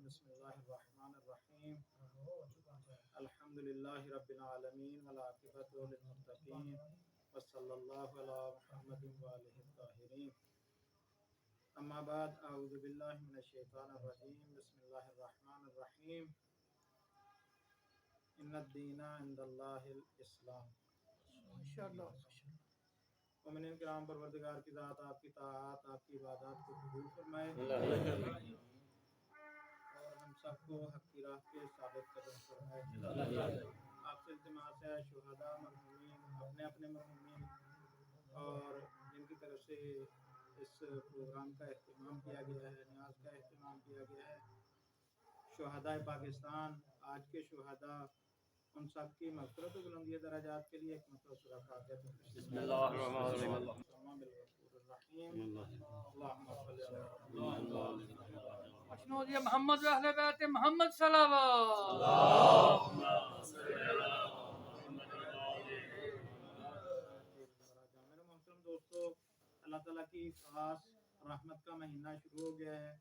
بسم اللہ الرحمن الرحیم الحمد للہ رب العالمین والعاقبۃ للمتقین وصلی اللہ علی محمد وآلہ الطاہرین اما بعد اعوذ باللہ من الشیطان الرجیم بسم اللہ الرحمن الرحیم ان الدین عند اللہ الاسلام ماشاءاللہ مومنین کرام، پروردگار کی ذات آپ کی طاعت، آپ کی عبادات کو قبول فرمائے اور ہم سب کو حق کی راہ پہ ثابت قدم فرمائے۔ آپ سے التماس ہے شہداء، مرحومین، اپنے اپنے مرحومین اور جن کی طرف سے اس پروگرام کا اہتمام کیا گیا ہے، نیاز کا اہتمام کیا گیا ہے، شہداء پاکستان، آج کے شہداء، ان سب کی مغفرت و بلندی درجات کے لیے ایک مرتبہ سورہ فاتحہ پڑھیں۔ بسم اللہ الرحمن الرحیم اللہم صلی علی محمد۔ اشنود یا محمد و اہل بیت محمد صلوات میرے محترم دوستو، اللہ تعالیٰ کی خاص رحمت کا مہینہ شروع ہو گیا ہے،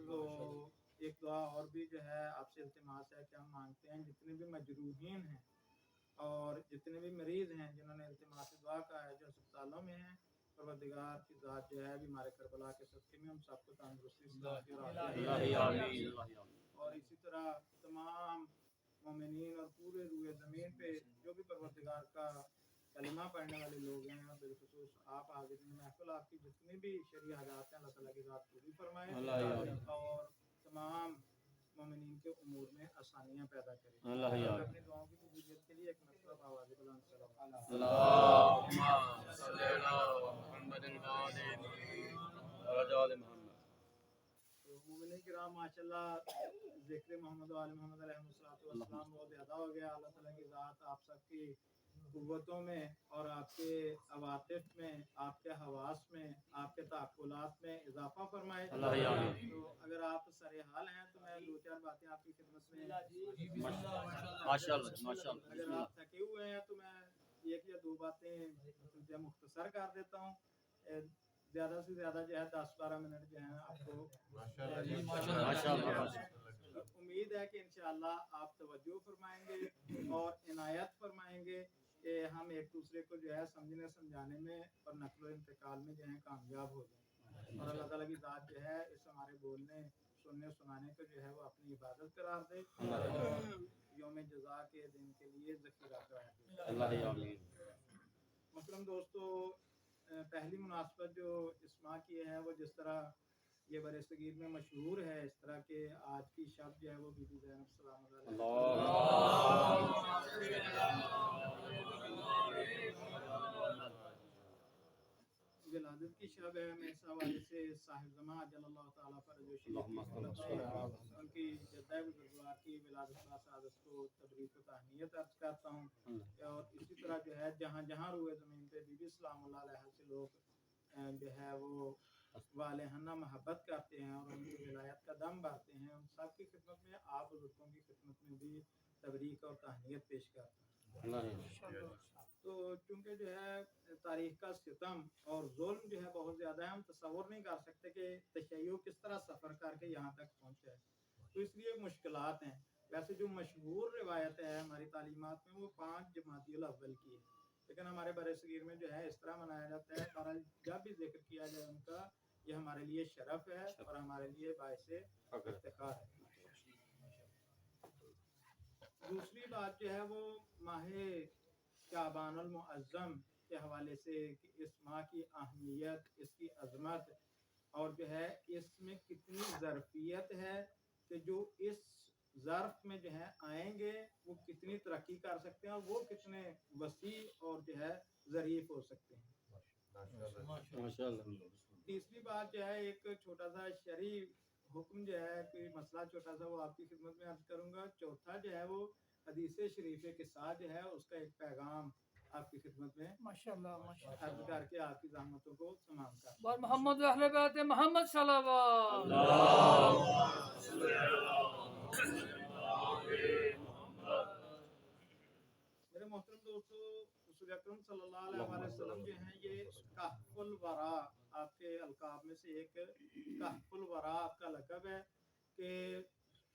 تو ایک دعا اور بھی جو ہے آپ سے التماس ہے کہ ہم مانگتے ہیں جتنے بھی مجروحین ہیں اور جتنے بھی مریض ہیں جنہوں نے التماس دعا کا ہے، جو اسپتالوں میں ہیں، پروردگار کی ذات جو ہے بیمار کربلا کے صدقے میں ہم سب کو تندرستی صحت اور عافیت عطا فرمائے۔ اور اسی طرح تمام مومنین اور پورے روئے زمین پہ جو بھی پروردگار کا کلمہ پڑھنے والے لوگ ہیں، اور بالخصوص آپ حاضرین محفل، آپ کی جتنی بھی شرعی حاجات ہیں اللہ تعالیٰ کی ذات پوری فرمائے اور تمام مومنین کے امور میں آسانیاں پیدا کرے۔ اپنی دعاؤں کی قبولیت کے لیے ایک مرتبہ آواز بلند صلوات۔ اللہم صلی علی محمد وعلی آل محمد۔ تو مومنین کرام، ماشاءاللہ ذکر محمد و آل محمد علیہ السلام بہت زیادہ ہو گیا۔ اللہ تعالیٰ کی ذات آپ سب کی قوتوں میں اور آپ کے عواطف میں، آپ کے حواس میں، آپ کے تعقلات میں اضافہ فرمائے۔ تو اگر آپ سرحال ہیں تو میں دو چار باتیں آپ کی خدمت میں ماشاءاللہ اگر آپ تھکے ہوئے ہیں تو میں ایک یا دو باتیں مختصر کر دیتا ہوں، زیادہ سے زیادہ جو ہے 10-12 منٹ جو ہیں آپ کو امید ہے کہ انشاءاللہ آپ توجہ فرمائیں گے اور عنایت فرمائیں گے کہ ہم ایک دوسرے کو جو ہے سمجھنے سمجھانے میں اور نقل و انتقال میں جو ہے کامیاب ہو جائیں، اور اللہ تعالیٰ کی ذات جو ہے اس ہمارے بولنے سننے سنانے کو جو ہے وہ اپنی عبادت قرار دے اور یوم جزا کے دن کے لیے ذخیرہ قرار دے۔ محترم دوستو، پہلی مناسبت جو اسماء کی ہے وہ جس طرح یہ برِ صغیر میں مشہور ہے، اس طرح کہ آج کی شب جو ہے وہ بی بی زینب سلام اللہ ولادت کی شب ہے۔ میں اس حوالے سے صاحب زمان جل اللہ تعالیٰ فرج و شریف کی خدمت میں ان کی جدہ بزرگوار کی ولادت کا سعادت کو تبریک و تہنیت عرض کرتا ہوں، اور اسی طرح جو ہے جہاں جہاں روئے زمین پہ بی بی سلام اللہ علیہ سے لوگ جو ہے وہ والہانہ محبت کرتے ہیں اور ان کی ولایت کا دم بھرتے ہیں، ان سب کی خدمت میں، آپ بزرگوں کی خدمت میں بھی تبریک اور تہنیت پیش کرتا ہوں۔ تو چونکہ جو ہے تاریخ کا ستم اور ظلم جو ہے بہت زیادہ ہے، ہم تصور نہیں کر سکتے کہ تشیع کس طرح سفر کر کے یہاں تک پہنچا ہے، تو اس لیے مشکلات ہیں۔ ویسے جو مشہور روایت ہے ہماری تعلیمات میں وہ 5 جمادی الاول کی ہے، لیکن ہمارے برِ صغیر میں جو ہے اس طرح منایا جاتا ہے، بہرحال جب بھی ذکر کیا جائے ان کا، یہ ہمارے لیے شرف ہے اور ہمارے لیے باعث افتخار ہے۔ دوسری بات جو ہے وہ ماہ شعبان المعظم کے حوالے سے کہ اس ماہ کی اہمیت، اس کی عظمت اور جو ہے اس میں کتنی ظرفیت ہے کہ جو اس ظرف میں جو ہے آئیں گے وہ کتنی ترقی کر سکتے ہیں اور وہ کتنے وسیع اور جو ہے ظریف ہو سکتے ہیں۔ تیسری بات جو ہے ایک چھوٹا سا شرعی حکم جو ہے کوئی مسئلہ چھوٹا سا وہ آپ کی خدمت میں عرض کروں گا۔ چوتھا جو ہے وہ حدیث شریف کے ساتھ جو ہے اس کا ایک پیغام آپ کی خدمت میں ماشاءاللہ عرض کر کے آپ کی زحمتوں کو تمام کر بار محمد و اہل بیت محمد صلوات میرے محترم دوستو، رسول اکرم صلی اللہ علیہ وسلم جو ہیں یہ کہف الورا آپ کے القاب میں سے ایک کہف الورا آپ کا لقب ہے کہ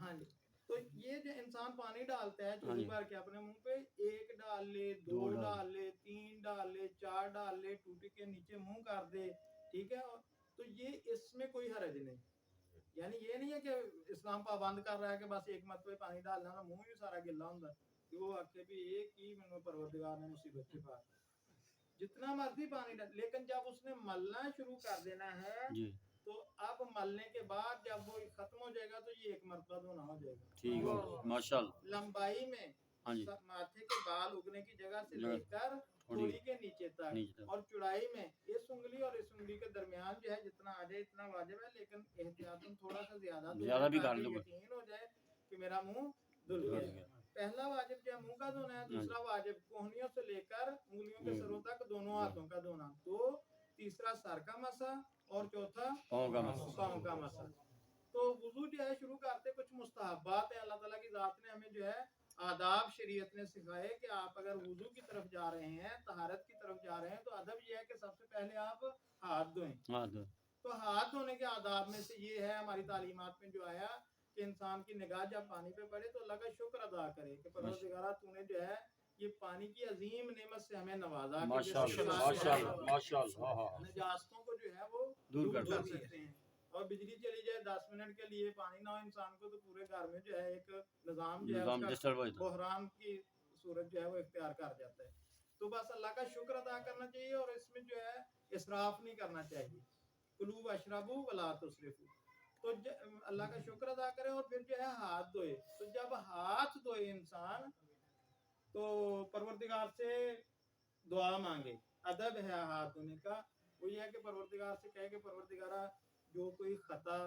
ہاں جی، تو یہ جو انسان پانی ڈالتا ہے ہاں چولی جی۔ بھر کے اپنے منہ پہ، ایک ڈال لے، دو دو ڈال ڈال لے، تین ڈال لے، چار ڈال لے، ٹوٹی کے نیچے منہ کر دے، ٹھیک ہے، تو یہ اس میں کوئی حرج نہیں، یعنی یہ نہیں ہے کہ اسلام پابند کر رہا ہے کہ بس ایک مرتبہ پانی ڈالنا نا منہ ہی سارا گلا ہوندا کہ وہ آکھے بھی ایک ہی میں پروردگار نے مصیبت کے پاس جتنا مرضی پانی ڈال، لیکن جب اس نے ملنا شروع کر دینا ہے جی تو اب ملنے کے بعد جب وہ ختم ہو جائے گا تو یہ ایک مرتبہ دھونا ہو جائے گا، ٹھیک ہو ماشاءاللہ لمبائی میں ہاں جی ماتھے کے بال اگنے کی جگہ سے لے جگہ کر تھوڑی تھوڑی کے نیچے تک، نیچے تک اور چوڑائی میں اس انگلی اور اس انگلی کے درمیان جو ہے جتنا آ جائے اتنا واجب ہے، لیکن احتیاطاً تھوڑا سا زیادہ زیادہ بھی کر تاکہ لو یقین ہو جائے کہ میرا منہ دھل دھل گیا۔ گیا۔ پہلا واجب جو ہے منہ کا دھونا ہے، ہاں جی دوسرا واجب کوہنیوں سے لے کر انگلیوں کے سروں تک دونوں ہاتھوں کا دھونا، تو تیسرا سر کا مسا اور چوتھا پاؤں کا مسا۔ پاؤں کا مسا۔ تو وضو جو ہے شروع کرتے کچھ مستحبات ہیں، اللہ تعالیٰ کی ذات نے ہمیں جو ہے آداب شریعت نے سکھائے کہ آپ اگر وضو کی طرف جا رہے ہیں، طہارت کی طرف جا رہے ہیں، تو ادب یہ ہے کہ سب سے پہلے آپ ہاتھ دھوئیں۔ ہاں تو تو ہاتھ دھونے کے آداب میں سے یہ ہے ہماری تعلیمات میں جو آیا کہ انسان کی نگاہ جب پانی پہ پڑے تو اللہ کا شکر ادا کرے کہ پروردگارہ تو نے جو ہے یہ پانی کی عظیم نعمت سے ہمیں نوازا کہ جس کے ماشاءاللہ ساتھ جو ہے ماشاءاللہ ماشاءاللہ ہاں ہاں نجاستوں کو جو ہے وہ دور کر کر سکتے سکتے ہیں، اور بجلی چلی جائے 10 منٹ کے لیے پانی نہ ہو انسان کو تو پورے گھر میں جو ہے ایک نظام جو ہے نظام اس ڈسٹرب کا ہو جاتا بحران کی صورت جو ہے وہ اختیار کر جاتا ہے۔ تو بس اللہ کا شکر ادا کرنا چاہیے اور اس میں جو ہے اسراف نہیں کرنا چاہیے، کلو واشربو ولا تسرفو، تو اللہ کا شکر ادا کرے اور پھر جو ہے ہاتھ دھوئے۔ تو جب ہاتھ دھوئے انسان تو پروردگار سے دعا مانگے، ادب ہے ہاتھ دھونے کا، وہ یہ ہے کہ پروردگار سے کہے کہ پروردگارہ جو کوئی خطا،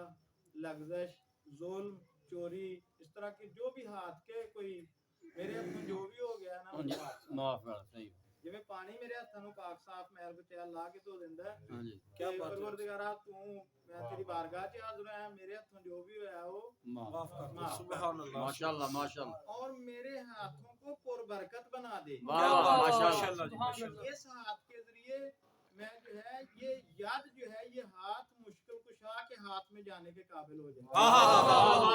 لغزش، ظلم، چوری، اس طرح کے جو بھی ہاتھ کے کوئی میرے ہاتھوں جو بھی ہو گیا نا ہاں جی معاف کر صحیح جی پانی میرے ہاتھوں پاک صاف محل بچے اللہ کے تو زندہ ہے ہاں جی کہ پروردگارہ تو میں تیری بارگاہ چ حاضر ہوں، میرے ہاتھوں جو بھی ہوا وہ معاف معاف سبحان اللہ ماشاءاللہ ماشاءاللہ اور میرے ہاتھوں کو پر برکت بنا دے، واہ واہ ماشاءاللہ ماشاءاللہ جی، سبحان اس ہاتھ کے ذریعے میں جو ہے یہ ید جو ہے یہ ہاتھ مشکل کشا کے ہاتھ میں جانے کے قابل ہو جائے۔ کیا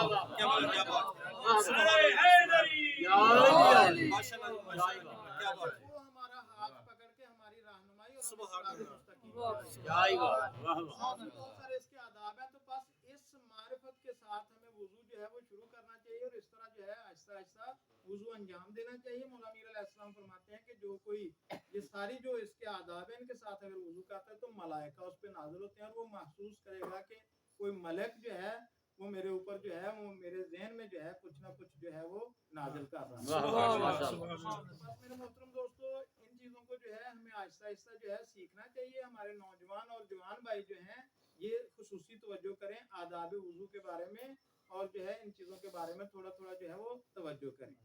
بات کیا بات کیا بات ہے، وہ ہمارا ہاتھ پکڑ کے ہماری رہنمائی اور سبحان اللہ۔ کیا ہی بات واہ واہ بہت سارے اس کے آداب ہیں، تو بس اس معرفت کے ساتھ ہمیں وضو جو ہے وہ شروع کرنا چاہیے اور اس طرح جو ہے آہستہ آہستہ وضو انجام دینا چاہیے۔ مولا امیر علیہ السلام فرماتے ہیں کہ جو کوئی یہ ساری جو اس کے آداب ہیں ان کے ساتھ اگر وضو کرتا ہے تو ملائکہ اس پہ نازل ہوتے ہیں اور وہ محسوس کرے گا کہ کوئی ملک جو ہے وہ میرے اوپر جو ہے وہ میرے ذہن میں جو ہے کچھ نہ کچھ جو ہے وہ نازل کر رہا ہے۔ واہ واہ ماشاءاللہ بس میرے محترم دوستو ان چیزوں کو جو ہے ہمیں آہستہ آہستہ جو ہے سیکھنا چاہیے۔ ہمارے نوجوان اور جوان بھائی جو ہیں یہ خصوصی توجہ کریں آداب وضو کے بارے میں اور جو ہے ان چیزوں کے بارے میں تھوڑا تھوڑا جو ہے وہ توجہ کریں۔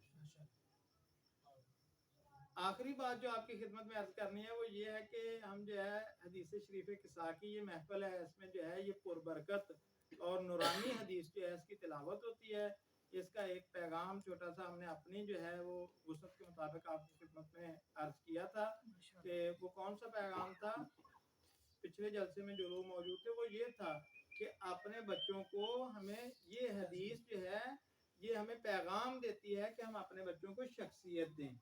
آخری بات جو آپ کی خدمت میں عرض کرنی ہے وہ یہ ہے کہ ہم جو ہے حدیث شریف قصہ کی یہ محفل ہے، اس میں جو ہے یہ پربرکت اور نورانی حدیث جو ہے اس کی تلاوت ہوتی ہے۔ اس کا ایک پیغام چھوٹا سا ہم نے اپنی جو ہے وہ وسعت کے مطابق آپ کی خدمت میں عرض کیا تھا کہ وہ کون سا پیغام تھا۔ پچھلے جلسے میں جو لوگ موجود تھے وہ یہ تھا کہ اپنے بچوں کو ہمیں یہ حدیث جو ہے یہ ہمیں پیغام دیتی ہے کہ ہم اپنے بچوں کو شخصیت دیں۔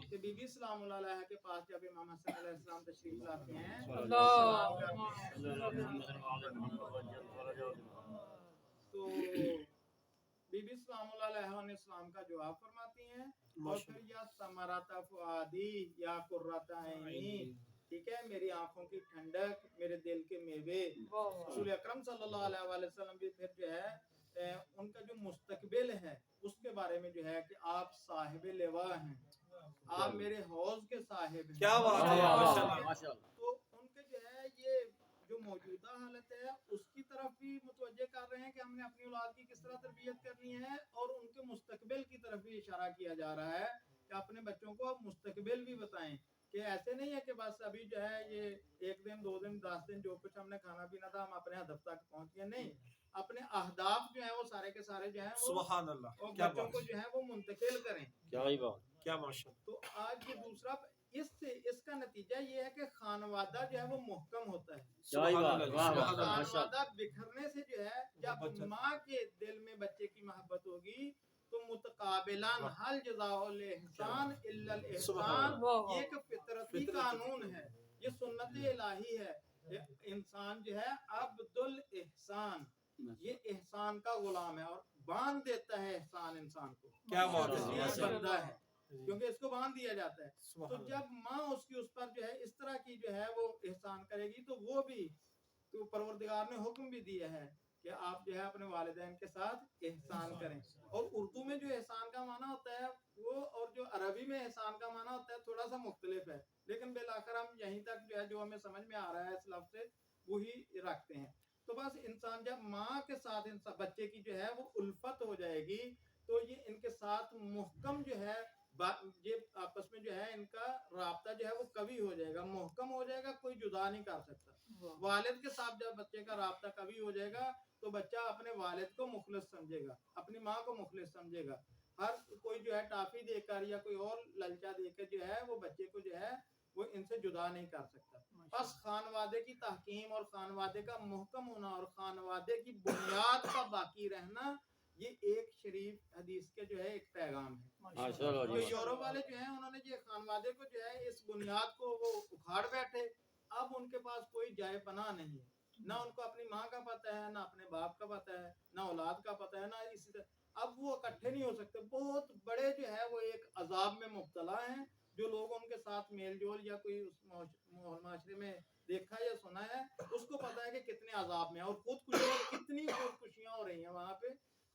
کہ بی بی سلام اللہ علیہ کے پاس جب امام حسن علیہ السلام تشریف لاتے ہیں تو بی بی سلام اللہ علیہ نے اسلام کا جواب فرماتی ہیں اور پھر یا ثمرۃ فؤادی یا قرۃ عینی، ٹھیک ہے، میری آنکھوں کی ٹھنڈک، میرے دل کے میوے۔ رسول اکرم صلی اللہ علیہ وآلہ وسلم بھی پھر جو ہے ان کا جو مستقبل ہے اس کے بارے میں جو ہے کہ آپ صاحب لواء ہیں، آپ میرے حوض کے صاحب ہیں۔ کیا بات ہے، ماشاءاللہ تو ان کے جو ہے یہ جو موجودہ حالت ہے اس کی طرف بھی متوجہ کر رہے ہیں کہ ہم نے اپنی اولاد کی کس طرح تربیت کرنی ہے، اور ان کے مستقبل کی طرف بھی اشارہ کیا جا رہا ہے کہ اپنے بچوں کو آپ مستقبل بھی بتائیں کہ ایسے نہیں ہے کہ بس ابھی جو ہے یہ 1 دن 2 دن 10 دن جو کچھ ہم نے کھانا پینا تھا ہم اپنے ہدف تک پہنچ گئے، نہیں، اپنے اہداف جو ہیں وہ سارے کے سارے جو ہیں وہ سبحان اللہ، اور کیا بچوں بات کو جو ہے وہ منتقل کریں۔ کیا ہی بات کیا ماشاءاللہ، تو آج یہ دوسرا اس کا نتیجہ یہ ہے کہ خانوادہ جو ہے وہ محکم ہوتا ہے۔ کیا ہی بات واہ واہ ماشاءاللہ خانوادہ بکھرنے سے جو ہے جب ماں کے دل میں بچے کی ہوگی تو متقابلان حل جزاء الاحسان الا الاحسان، سبحان یہ ایک فطرتی قانون ہے، یہ سنت الہی ہے۔ انسان جو ہے عبد الاحسان، یہ احسان کا غلام ہے اور باندھ دیتا ہے احسان انسان کو، کیا بات ہے، اس لیے ماشاء اللہ۔ بندہ ہے کیونکہ اس کو باندھ دیا جاتا ہے۔ تو جب ماں اس کی اس پر جو ہے اس طرح کی جو ہے وہ احسان کرے گی تو وہ بھی، تو پروردگار نے حکم بھی دیا ہے کہ آپ جو ہے اپنے والدین کے ساتھ احسان کریں۔ اور اردو میں جو احسان کا معنی ہوتا ہے وہ اور جو عربی میں احسان کا معنی ہوتا ہے تھوڑا سا مختلف ہے، لیکن بالآخر ہم یہیں تک جو ہے جو ہمیں سمجھ میں آ رہا ہے اس لفظ سے وہی رکھتے ہیں۔ تو بس انسان جب ماں کے ساتھ بچے کی جو ہے وہ الفت ہو جائے گی تو یہ ان کے ساتھ محکم جو ہے یہ آپس میں جو ہے ان کا رابطہ جو ہے وہ قوی ہو جائے گا، محکم ہو جائے گا، کوئی جدا نہیں کر سکتا۔ والد کے ساتھ جب بچے کا رابطہ قوی ہو جائے گا تو بچہ اپنے والد کو مخلص سمجھے گا، اپنی ماں کو مخلص سمجھے گا۔ ہر کوئی جو ہے ٹافی دے کر یا کوئی اور للچا دے کر جو ہے وہ بچے کو جو ہے وہ ان سے جدا نہیں کر سکتا۔ بس خانوادے کی تحکیم اور خانوادے کا محکم ہونا اور خانوادے کی بنیاد کا باقی رہنا، یہ ایک شریف حدیث کے جو ہے ایک پیغام ہے۔ ماشاءاللہ جو جی۔ یورپ والے جو ہیں انہوں نے جو خانوادے کو جو ہے اس بنیاد کو وہ اکھاڑ بیٹھے، اب ان کے پاس کوئی جائے پناہ نہیں ہے، نہ ان کو اپنی ماں کا پتہ ہے، نہ اپنے باپ کا پتہ ہے، نہ اولاد کا پتہ ہے، نہ اسی طرح اب وہ اکٹھے نہیں ہو سکتے۔ بہت بڑے جو ہے وہ ایک عذاب میں مبتلا ہیں، جو لوگ ان کے ساتھ میل جول یا کوئی اس معاشرے میں دیکھا یا سنا ہے اس کو پتا ہے کہ کتنے عذاب میں، اور کتنی خودکشیاں ہو رہی ہیں وہاں پہ،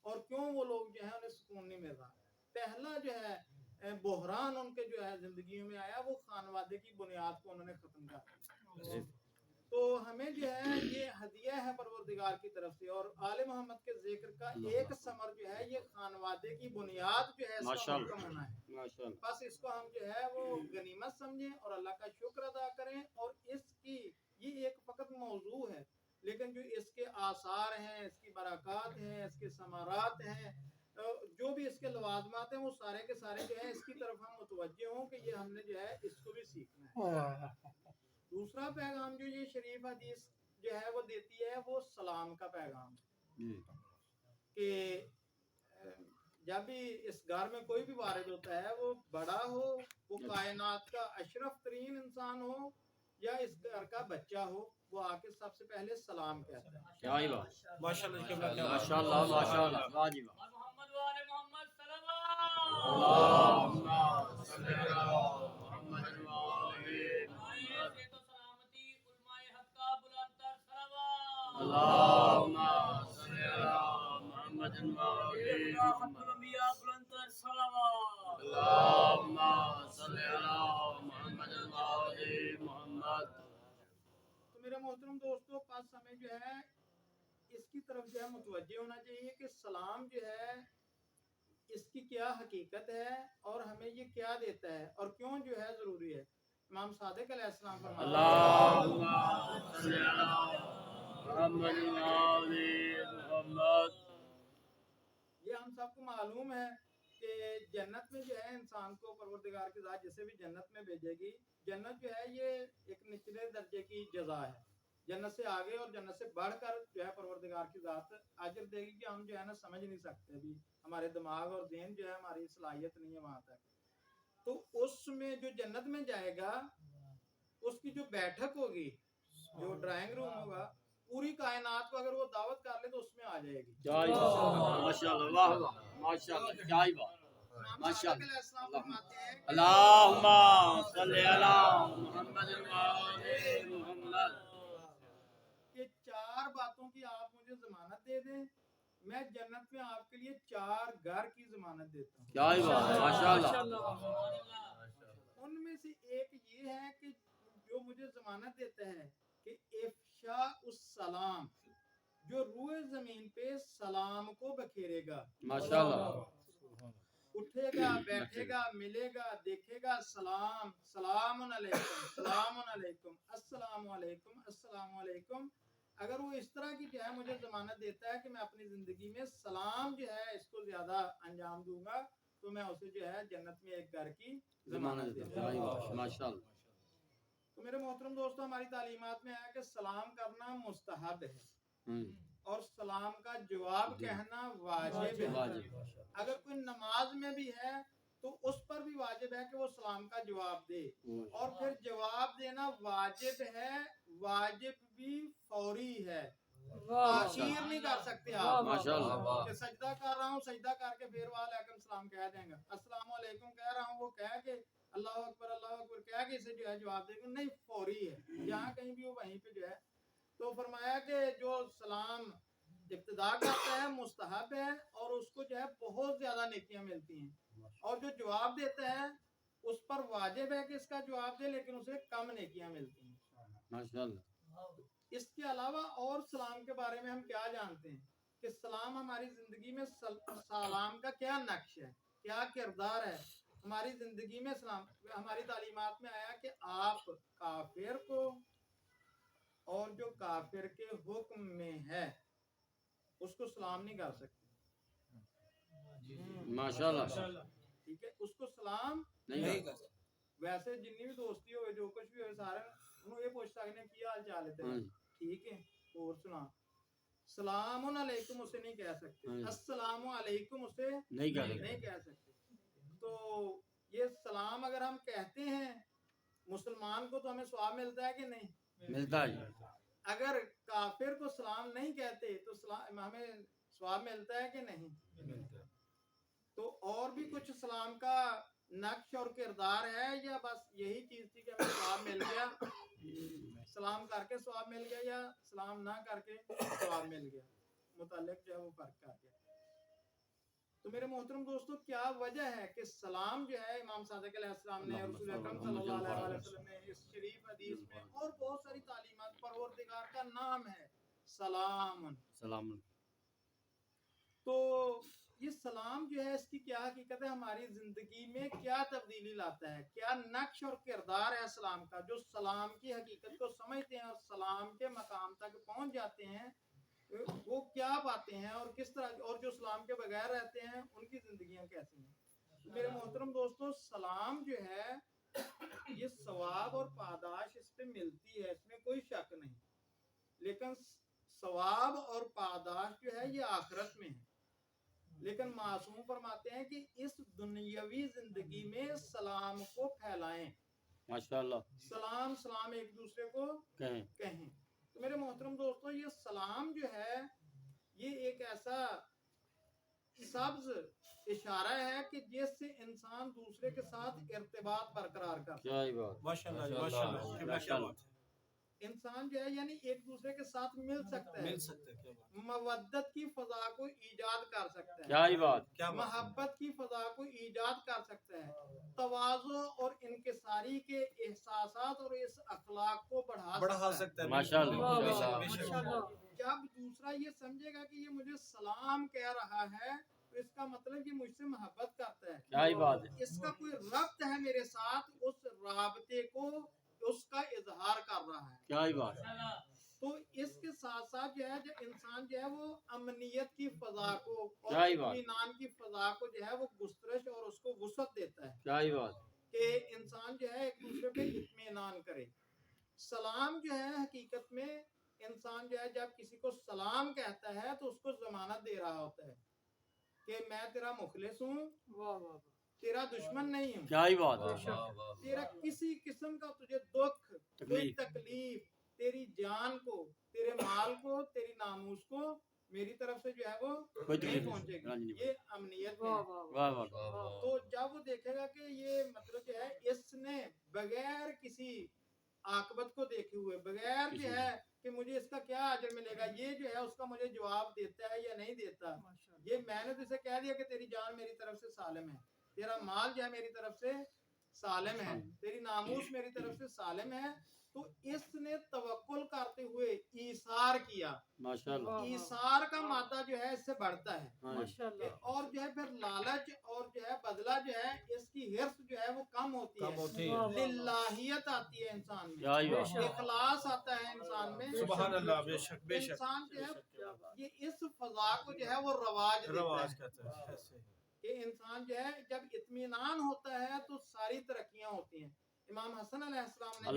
اور کیوں وہ لوگ جو ہے انہیں سکون نہیں مل رہا۔ پہلا جو ہے بحران ان کے جو ہے زندگیوں میں آیا وہ خانوادے کی بنیاد کو انہوں نے ختم کر دیا۔ تو ہمیں جو ہے یہ ہدیہ ہے پروردگار کی طرف سے، اور آل محمد کے ذکر کا ایک ثمر جو ہے یہ خانوادے کی بنیاد جو ہے اس کا ماشاءاللہ محکم ہونا ہے۔ ماشاءاللہ۔ بس اس کو ہم جو ہے وہ غنیمت سمجھیں اور اللہ کا شکر ادا کریں، اور اس کی یہ ایک فقط موضوع ہے، لیکن جو اس کے آثار ہیں، اس کی برکات ہیں، اس کے ثمرات ہیں، جو بھی اس کے لوازمات ہیں، وہ سارے کے سارے جو ہے اس کی طرف ہم متوجہ ہوں کہ یہ ہم نے جو ہے اس کو بھی سیکھنا ہے۔ دوسرا پیغام جو یہ شریف حدیث جو ہے وہ دیتی ہے وہ سلام کا پیغام کہ جب بھی اس گھر میں کوئی بھی وارد ہوتا ہے، وہ بڑا ہو، وہ کائنات کا اشرف ترین انسان ہو، یا اس گھر کا بچہ ہو، وہ آ کے سب سے پہلے سلام کہتا ہے۔ کیا ہی بات، ماشاءاللہ کیا بات ہے، ماشاءاللہ ماشاءاللہ، واہ جی واہ۔ محمد وآل محمد صلوات۔ اللہم صلی علی محمد وآلہ محمد۔ صحت و سلامتی علماء حق کا بلند تر صلوات۔ اللہم صلی علی محمد وآلہ محمد۔ الانبیاء بلند تر صلوات۔ اللہم صلی علی محمد وآلہ محمد۔ تو میرے محترم دوستو، پس ہمیں جو ہے اس کی طرف جو ہے متوجہ ہونا چاہیے کہ سلام جو ہے اس کی کیا حقیقت ہے اور ہمیں یہ کیا دیتا ہے اور کیوں جو ہے ضروری ہے۔ امام صادق علیہ السلام فرماتے ہیں، اللہم صلی علی محمد وآلہ محمد۔ یہ ہم سب کو معلوم ہے کہ جنت میں جو ہے انسان کو پروردگار کی ذات جسے بھی جنت میں بھیجے گی، جنت جو ہے یہ ایک نچلے درجے کی جزا ہے۔ جنت سے آگے اور جنت سے بڑھ کر جو ہے پروردگار کی ذات اجر دے گی کہ ہم جو ہے نا سمجھ نہیں سکتے، ابھی ہمارے دماغ اور ذہن جو ہے ہماری صلاحیت نہیں ہے وہاں تک۔ تو اس میں جو جنت میں جائے گا اس کی جو بیٹھک ہوگی، جو ڈرائنگ روم ہوگا، پوری کائنات کو اگر وہ دعوت کر لے تو اس میں آ جائے گی۔ کیا ہی بات، ماشاءاللہ، واہ واہ، ماشاءاللہ، کیا ہی بات، امام صادق علیہ السلام فرماتے ہیں کہ اللہم صلی علی محمد وآلہ محمد۔ کہ 4 باتوں کی آپ مجھے ضمانت دے دیں، میں جنت میں آپ کے لیے 4 گھر کی ضمانت دیتا ہوں۔ کیا ہی بات، ماشاءاللہ۔ ان میں سے ایک یہ ہے کہ جو مجھے ضمانت دیتا ہے کہ افشاء السلام، جو روئے زمین پہ سلام کو بکھیرے گا، ماشاءاللہ۔ اٹھے گا، بیٹھے گا، ملے گا، دیکھے گا، سلام، سلام علیکم، سلام علیکم، السلام علیکم، السلام علیکم۔ اگر وہ اس طرح کی جو ہے مجھے ضمانت دیتا ہے کہ میں اپنی زندگی میں سلام جو ہے اس کو زیادہ انجام دوں گا تو میں اسے جو ہے جنت میں ایک گھر کی ضمانت دیتا کیا ہی ہوں۔ بات، ماشاءاللہ۔ تو میرے محترم دوستو، ہماری تعلیمات میں ہے کہ سلام کرنا مستحب ہے، اور سلام کا جواب کہنا واجب ہے. واجب. اگر کوئی نماز میں بھی ہے تو اس پر بھی واجب ہے کہ وہ سلام کا جواب دے. اور پھر جواب دینا واجب ہے، واجب بھی فوری ہے، تاخیر نہیں کر سکتے آپ. ماشاءاللہ. کہ سجدہ کر رہا ہوں، سجدہ کر کے پھر وعلیکم السلام کہہ دیں گا، السلام علیکم کہہ رہا ہوں وہ کہہ کے اللہ اکبر کہہ کے اسے جو ہے جواب دے گا. نہیں، فوری ہے، جہاں کہیں بھی ہو وہیں پہ جو ہے. تو فرمایا کہ جو سلام ابتدا کرتا ہے مستحب ہے اور اس کو جو ہے بہت زیادہ نیکیاں ملتی ہیں، اور جو جواب دیتا ہے اس پر واجب ہے کہ اس کا جواب دے لیکن اسے کم نیکیاں ملتی ہیں. ماشاءاللہ. اس کے علاوہ اور سلام کے بارے میں ہم کیا جانتے ہیں کہ سلام ہماری زندگی میں سلام کا کیا نقش ہے، کیا کردار ہے ہماری زندگی میں. سلام ہماری تعلیمات میں آیا کہ آپ کافر کو اور جو کافر کے حکم میں ہے اس کو سلام نہیں کر سکتے. ماشاءاللہ. ٹھیک ہے، اس کو سلام نہیں کر سکتے. ویسے جنی بھی دوستی ہوئے جو کچھ بھی ہوئے سارے انہوں یہ پوچھ سکتے ہیں کیا حال چال ہے. ٹھیک ہے، اور سنا سلام علیکم اسے نہیں کہہ سکتے، السلام علیکم اسے نہیں کہہ سکتے. تو یہ سلام اگر ہم کہتے ہیں مسلمان کو تو ہمیں ثواب ملتا ہے کہ نہیں؟ ملتا ہے. اگر کافر کو سلام نہیں کہتے تو ہمیں ثواب ملتا ہے کہ نہیں؟ تو اور بھی کچھ سلام کا نقش اور کردار ہے یا بس یہی چیز تھی کہ ہمیں ثواب مل گیا، سلام کر کے ثواب مل گیا یا سلام نہ کر کے ثواب مل گیا، متعلق جو ہے وہ فرق کر گیا. تو میرے محترم دوستو، کیا وجہ ہے کہ سلام جو ہے امام صادق علیہ السلام نے، رسول اکرم صلی اللہ علیہ وسلم نے اس شریف حدیث میں اور بہت ساری تعلیمات، پروردگار کا نام ہے سلام. تو یہ سلام جو ہے اس کی کیا حقیقت ہے، ہماری زندگی میں کیا تبدیلی لاتا ہے، کیا نقش اور کردار ہے سلام کا. جو سلام کی حقیقت کو سمجھتے ہیں اور سلام کے مقام تک پہنچ جاتے ہیں وہ کیا پاتے ہیں اور کس طرح، اور جو سلام کے بغیر رہتے ہیں ان کی زندگیاں کیسی ہیں. میرے محترم دوستو، سلام جو ہے یہ ثواب اور پاداش اس پہ ملتی ہے، اس میں کوئی شک نہیں، لیکن ثواب اور پاداش جو ہے یہ آخرت میں ہے. لیکن معصوم فرماتے ہیں کہ اس دنیاوی زندگی میں سلام کو پھیلائیں. ماشاءاللہ. سلام ایک دوسرے کو کہیں. تو میرے محترم دوستو، یہ سلام جو ہے یہ ایک ایسا سبز اشارہ ہے کہ جس سے انسان دوسرے کے ساتھ ارتباط برقرار کرتا ہے. ماشاءاللہ. انسان جو ہے یعنی ایک دوسرے کے ساتھ مل سکتا ہے، مودت کی فضا کو ایجاد کر سکتا ہے، محبت کی فضا کو ایجاد کر سکتا ہے، تواضع اور انکساری کے احساسات اور اس اخلاق کو بڑھا سکتا ہے. ماشاءاللہ. جب دوسرا یہ سمجھے گا کہ یہ مجھے سلام کہہ رہا ہے تو اس کا مطلب کہ مجھ سے محبت کرتا ہے، اس کا کوئی ربط ہے میرے ساتھ، اس رابطے کو اس کا اظہار کر رہا ہے. تو اس کے ساتھ ساتھ جو ہے جب انسان جو ہے وہ امنیت کی فضا کو اور اطمینان کی فضا کو جو ہے وہ گسترش اور اس کو وسعت دیتا ہے کہ انسان جو ہے ایک دوسرے پہ اطمینان کرے. سلام جو ہے حقیقت میں انسان جو ہے جب کسی کو سلام کہتا ہے تو اس کو ضمانت دے رہا ہوتا ہے کہ میں تیرا مخلص ہوں، تیرا دشمن نہیں ہوں، تیرا کسی قسم کا تجھے دکھ، کوئی تکلیف، تیری جان کو، تیرے مال کو، تیری ناموس کو میری طرف سے جو ہے وہ نہیں پہنچے گی. یہ امنیت ہے. تو جب وہ دیکھے گا کہ یہ مطلب جو ہے اس نے بغیر کسی عاقبت کو دیکھے ہوئے، بغیر جو ہے کہ مجھے اس کا کیا اجر ملے گا، یہ جو ہے اس کا مجھے جواب دیتا ہے یا نہیں دیتا. یہ میں نے اسے کہہ دیا کہ تیری جان میری طرف سے سالم ہے، تیرا مال جو ہے میری طرف سے سالم ہے، تیری ناموس میری طرف سے سالم ہے. تو اس نے توکل کرتے ہوئے ایثار کیا. ایثار کا مادہ جو ہے اس سے بڑھتا ہے، اور جو ہے پھر لالچ اور جو ہے بدلہ جو ہے اس کی حرص جو ہے وہ کم ہوتی ہے، للہیت آتی ہے انسان میں، اخلاص آتا ہے انسان میں. سبحان اللہ. بے شک بے شک. انسان جو ہے یہ اس فضا کو جو ہے وہ رواج دیتا ہے کہ انسان جو ہے جب اطمینان ہوتا ہے تو ساری ترقیاں ہوتی ہیں. امام حسن علیہ السلام نے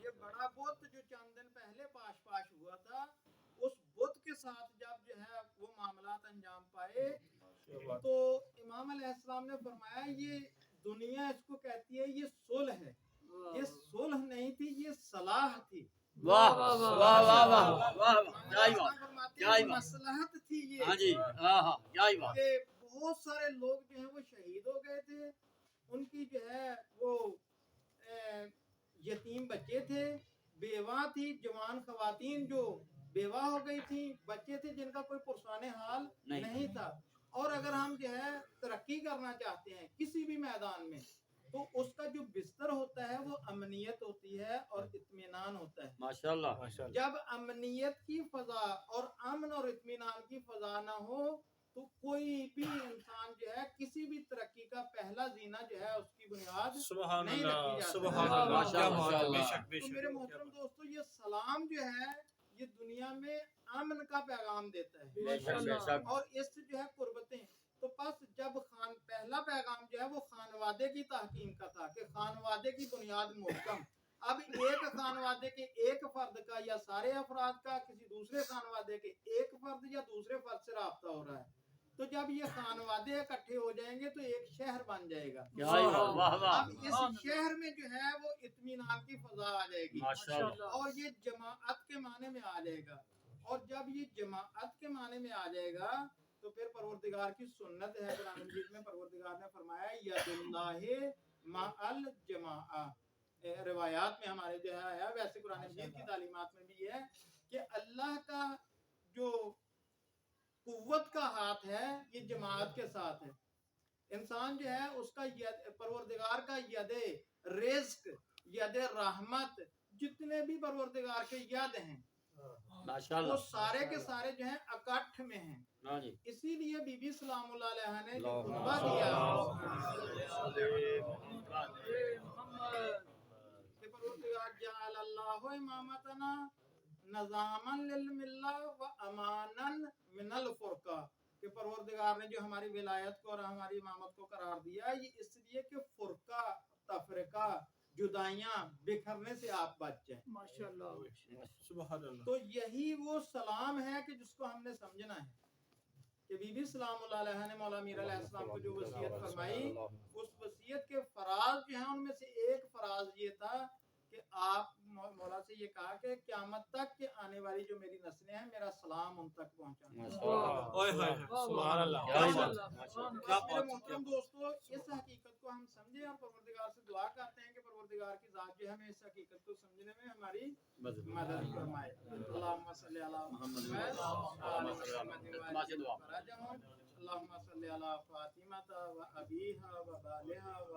یہ بڑا بت جو چند دن پہلے پاش ہوا تھا، اس بت کے ساتھ جب جو ہے وہ معاملات انجام پائے تو امام علیہ السلام نے فرمایا یہ دنیا اس کو کہتی ہے یہ صلح ہے، یہ صلح نہیں تھی، یہ صلاح تھی۔ واہ واہ واہ واہ واہ واہ، کیا ہی بات، مصلحت تھی یہ ہاں جی، ہاں ہاں، کیا ہی بات، کہ بہت سارے لوگ جو ہیں وہ شہید ہو گئے تھے، ان کی جو ہے وہ یتیم بچے تھے، بیوہ تھی، جوان خواتین جو بیوہ ہو گئی تھی، بچے تھے جن کا کوئی پرسان حال نہیں تھا۔ اور اگر ہم جو ہے ترقی کرنا چاہتے ہیں کسی بھی میدان میں تو اس کا جو بستر ہوتا ہے وہ امنیت ہوتی ہے اور اطمینان ہوتا ہے۔ ماشاءاللہ، جب امنیت کی فضا اور امن اور اطمینان کی فضا نہ ہو تو کوئی بھی انسان جو ہے کسی بھی ترقی کا پہلا زینہ جو ہے اس کی بنیاد سبحان نہیں اللہ، رکھی جا سبحان سکتی۔ اللہ، کیا بات ہے، ماشاءاللہ۔ بے شک بے تو شک، میرے محترم دوستو یہ سلام جو ہے یہ دنیا میں امن کا پیغام دیتا ہے بے شک، اور اس سے جو ہے قربتیں۔ تو پس جب پہلا پیغام جو ہے وہ خانوادے کی تحکیم کا تھا کہ خانوادے کی بنیاد محکم۔ اب ایک خانوادے کے ایک فرد کا یا سارے افراد کا کسی دوسرے خانوادے کے ایک فرد یا دوسرے فرد سے رابطہ ہو رہا ہے، تو جب یہ خانوادے اکٹھے ہو جائیں گے تو ایک شہر بن جائے گا۔ کیا ہی بات، واہ واہ، اب اس شہر میں جو ہے وہ اطمینان کی فضا آ جائے گی ماشاءاللہ، اور یہ جماعت کے معنی میں آ جائے گا، اور جب یہ جماعت کے معنی میں آ جائے گا تو پھر پروردگار کی سنت ہے، قرآن مجید میں پروردگار نے فرمایا ید اللہ مع الجماعہ، روایات میں ہمارے جو ہے ویسے قرآن مجید کی تعلیمات میں بھی ہے کہ اللہ کا جو قوت کا ہاتھ ہے یہ جماعت کے ساتھ ہے۔ انسان جو ہے اس کا پروردگار کا ید رزق، ید رحمت، جتنے بھی پروردگار کے ید ہیں ماشاءاللہ، وہ سارے کے سارے جو ہیں اکٹھ میں ہیں۔ ہاں جی، اسی لیے بی بی سلام اللہ علیہ نے جو اللہم خطبہ دیا کہ پروردگار جعل اللہ امامتنا نظاما للملہ و امانا من الفرقہ، کہ پروردگار نے جو ہماری ولایت کو اور ہماری امامت کو قرار دیا یہ اس لیے کہ فرقہ، تفرقہ، جدائیاں، بکھرنے سے آپ بچ جائیں۔ ماشاءاللہ، سبحان اللہ۔ تو یہی وہ سلام ہے کہ جس کو ہم نے سمجھنا ہے کہ بی بی سلام اللہ علیہ نے مولا میر علیہ السلام کو جو وصیت فرمائی، اس وصیت کے فراز جو ہیں ان میں سے ایک فراز یہ تھا کہ آپ مولا سے یہ کہا کہ قیامت تک کہ آنے والی جو میری نسلیں ہیں میرا سلام ان تک پہنچانا۔ اوئے ہوئے، سبحان اللہ، کیا ہی بات، کیا میرے بات، محترم دوستو اس حقیقت کو ہم سمجھیں اور پروردگار سے دعا کرتے ہیں کہ پروردگار کی ذات جو ہے ہمیں اس حقیقت کو سمجھنے میں ہماری مدد فرمائے۔ اللہم صلی علی محمد و آل محمد اللہم صلی علی فاطمہ و ابیہا و بالہا و